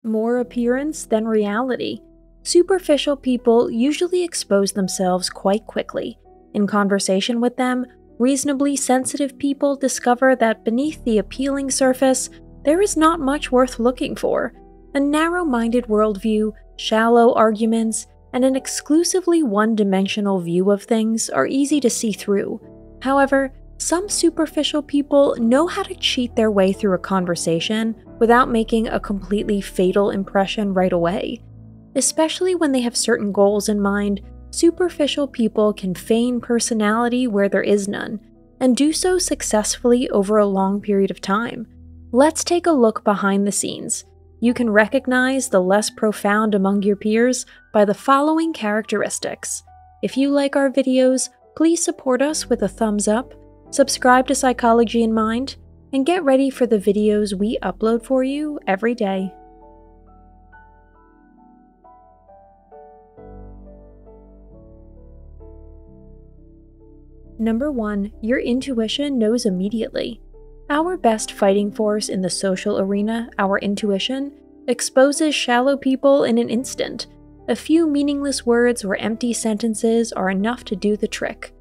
More appearance than reality. Superficial people usually expose themselves quite quickly. In conversation with them, reasonably sensitive people discover that beneath the appealing surface, there is not much worth looking for. A narrow-minded worldview, shallow arguments, and an exclusively one-dimensional view of things are easy to see through. However, some superficial people know how to cheat their way through a conversation without making a completely fatal impression right away. Especially when they have certain goals in mind, superficial people can feign personality where there is none, and do so successfully over a long period of time. Let's take a look behind the scenes. You can recognize the less profound among your peers by the following characteristics. If you like our videos, please support us with a thumbs up, subscribe to Psychology in Mind, and get ready for the videos we upload for you every day. Number 1. Your intuition knows immediately. Our best fighting force in the social arena, our intuition, exposes shallow people in an instant. A few meaningless words or empty sentences are enough to do the trick.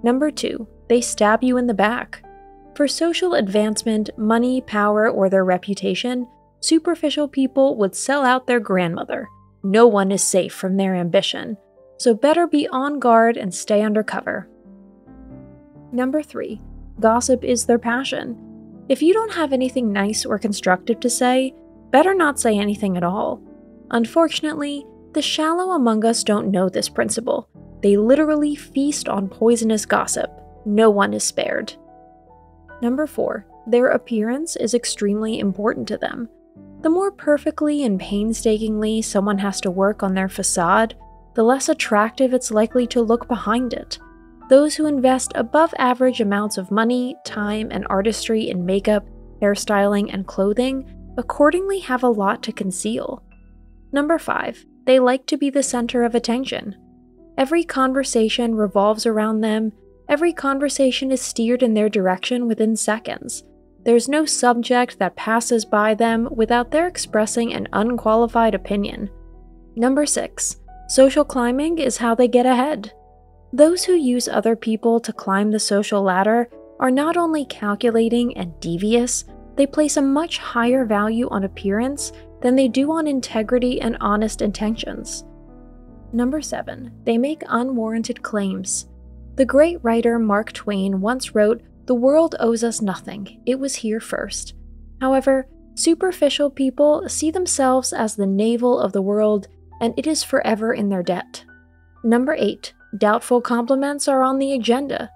Number 2. They stab you in the back. For social advancement, money, power, or their reputation, superficial people would sell out their grandmother. No one is safe from their ambition, so better be on guard and stay under cover. Number 3. Gossip is their passion. If you don't have anything nice or constructive to say, better not say anything at all. Unfortunately, the shallow among us don't know this principle. They literally feast on poisonous gossip. No one is spared. Number 4. Their appearance is extremely important to them. The more perfectly and painstakingly someone has to work on their facade, the less attractive it's likely to look behind it. Those who invest above-average amounts of money, time, and artistry in makeup, hairstyling, and clothing accordingly have a lot to conceal. Number 5. They like to be the center of attention. Every conversation revolves around them. Every conversation is steered in their direction within seconds. There's no subject that passes by them without their expressing an unqualified opinion. Number 6. Social climbing is how they get ahead. Those who use other people to climb the social ladder are not only calculating and devious, they place a much higher value on appearance than they do on integrity and honest intentions. Number 7. They make unwarranted claims. The great writer Mark Twain once wrote, "The world owes us nothing, it was here first." However, superficial people see themselves as the navel of the world, and it is forever in their debt. Number 8. Doubtful compliments are on the agenda.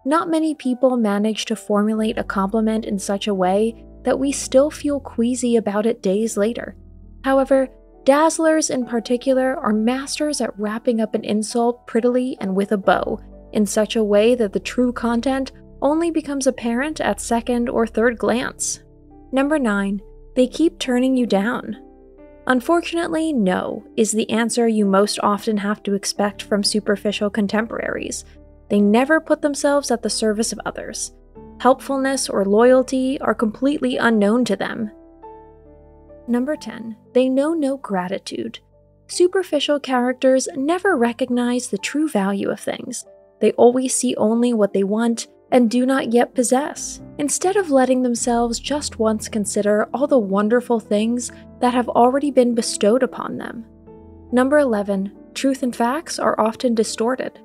Not many people manage to formulate a compliment in such a way that we still feel queasy about it days later. However, dazzlers in particular are masters at wrapping up an insult prettily and with a bow, in such a way that the true content only becomes apparent at second or third glance. Number 9. They keep turning you down. Unfortunately, no is the answer you most often have to expect from superficial contemporaries. They never put themselves at the service of others. Helpfulness or loyalty are completely unknown to them. Number 10. They know no gratitude. Superficial characters never recognize the true value of things. They always see only what they want and do not yet possess, instead of letting themselves just once consider all the wonderful things that have already been bestowed upon them. Number 11. Truth and facts are often distorted.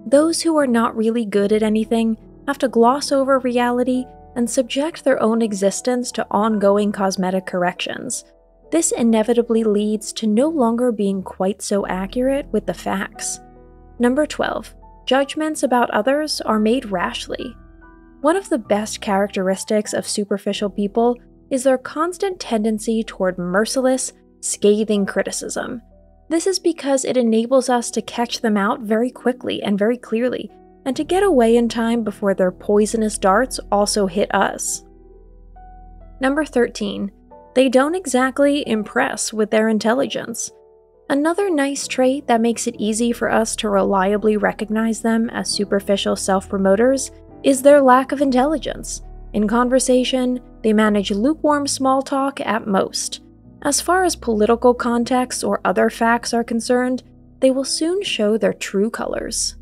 Those who are not really good at anything have to gloss over reality and subject their own existence to ongoing cosmetic corrections. This inevitably leads to no longer being quite so accurate with the facts. Number 12. Judgments about others are made rashly. One of the best characteristics of superficial people is their constant tendency toward merciless, scathing criticism. This is because it enables us to catch them out very quickly and very clearly, and to get away in time before their poisonous darts also hit us. Number 13. They don't exactly impress with their intelligence. Another nice trait that makes it easy for us to reliably recognize them as superficial self-promoters is their lack of intelligence. In conversation, they manage lukewarm small talk at most. As far as political context or other facts are concerned, they will soon show their true colors.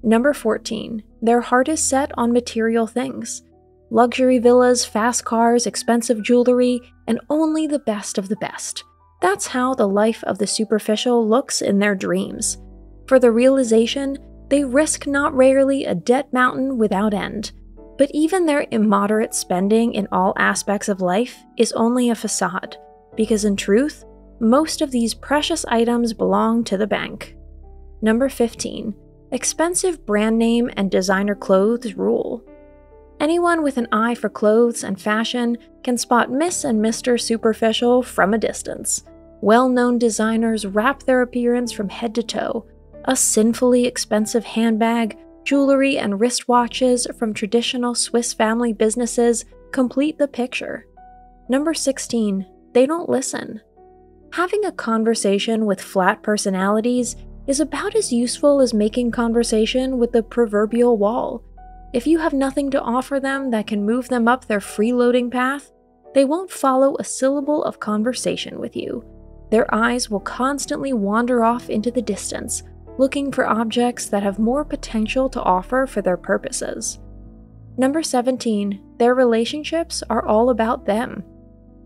Number 14. Their heart is set on material things. Luxury villas, fast cars, expensive jewelry, and only the best of the best. That's how the life of the superficial looks in their dreams. For the realization, they risk not rarely a debt mountain without end. But even their immoderate spending in all aspects of life is only a facade, because in truth, most of these precious items belong to the bank. Number 15. Expensive brand name and designer clothes rule. Anyone with an eye for clothes and fashion can spot Miss and Mr. Superficial from a distance. Well-known designers wrap their appearance from head to toe. A sinfully expensive handbag, jewelry, and wristwatches from traditional Swiss family businesses complete the picture. Number 16. They don't listen. Having a conversation with flat personalities is about as useful as making conversation with the proverbial wall. If you have nothing to offer them that can move them up their freeloading path, they won't follow a syllable of conversation with you. Their eyes will constantly wander off into the distance, looking for objects that have more potential to offer for their purposes. Number 17. Their relationships are all about them.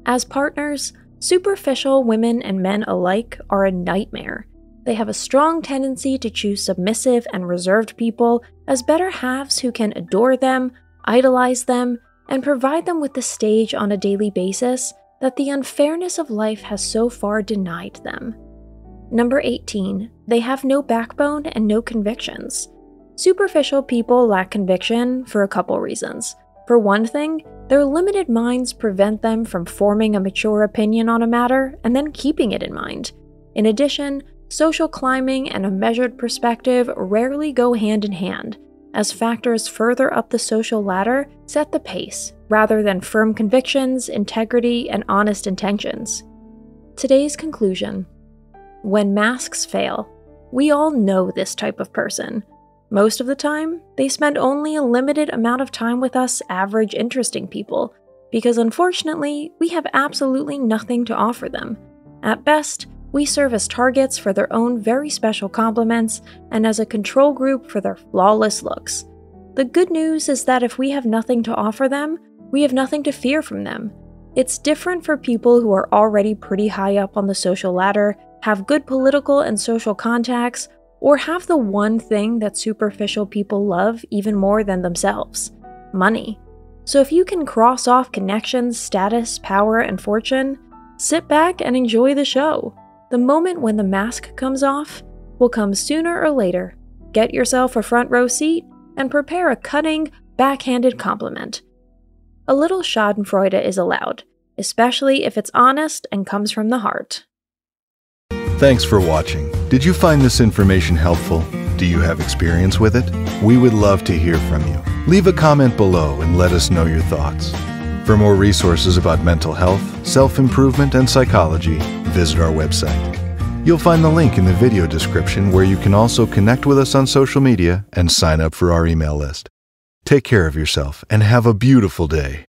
As partners, superficial women and men alike are a nightmare. They have a strong tendency to choose submissive and reserved people as better halves who can adore them, idolize them, and provide them with the stage on a daily basis that the unfairness of life has so far denied them. Number 18. They have no backbone and no convictions. Superficial people lack conviction for a couple reasons. For one thing, their limited minds prevent them from forming a mature opinion on a matter and then keeping it in mind. In addition, social climbing and a measured perspective rarely go hand in hand, as factors further up the social ladder set the pace, rather than firm convictions, integrity, and honest intentions. Today's conclusion. When masks fail, we all know this type of person. Most of the time, they spend only a limited amount of time with us average interesting people, because unfortunately, we have absolutely nothing to offer them. At best, we serve as targets for their own very special compliments and as a control group for their flawless looks. The good news is that if we have nothing to offer them, we have nothing to fear from them. It's different for people who are already pretty high up on the social ladder, have good political and social contacts, or have the one thing that superficial people love even more than themselves: money. So if you can cross off connections, status, power, and fortune, sit back and enjoy the show. The moment when the mask comes off will come sooner or later. Get yourself a front row seat and prepare a cutting, backhanded compliment. A little schadenfreude is allowed, especially if it's honest and comes from the heart. Thanks for watching. Did you find this information helpful? Do you have experience with it? We would love to hear from you. Leave a comment below and let us know your thoughts. For more resources about mental health, self-improvement, and psychology, visit our website. You'll find the link in the video description where you can also connect with us on social media and sign up for our email list. Take care of yourself and have a beautiful day.